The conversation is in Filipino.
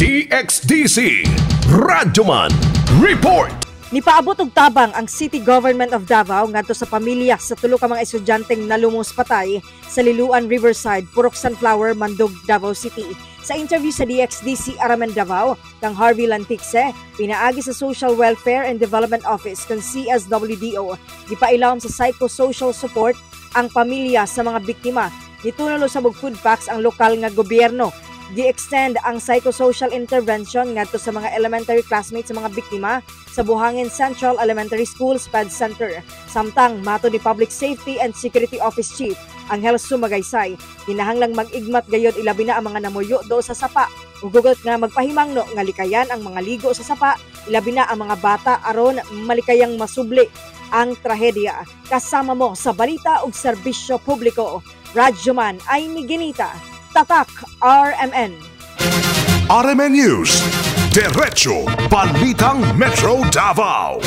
DXDC Radyoman Report. Nipaabot og tabang ang City Government of Davao ngadto sa pamilya sa tulo ka mga estudyanteng nalumos patay sa Liloan Riverside, Purok Sunflower, Mandog, Davao City. Sa interview sa DXDC Aramen Davao, kang Harvey Lanticse, pinaagi sa Social Welfare and Development Office kang CSWDO, gipailawom sa psychosocial support ang pamilya sa mga biktima. Nitunulo sa food packs ang lokal nga gobyerno. Gi-extend ang psychosocial intervention ngadto sa mga elementary classmates sa mga biktima sa Buhangin Central Elementary School SPED Center. Samtang mato ni Public Safety and Security Office Chief Angel Sumagaysay, kinahanglang mag-igmat gayod ilabi na ang mga namuyo do sa sapa. Ugugot nga magpahimangno nga likayan ang mga ligo sa sapa, ilabi na ang mga bata aron malikayang masubli ang trahedya. Kasama mo sa balita ug serbisyo publiko. Radyoman ay Ginita. Tatak RMN. RMN News. Diretso Balitang Metro Davao.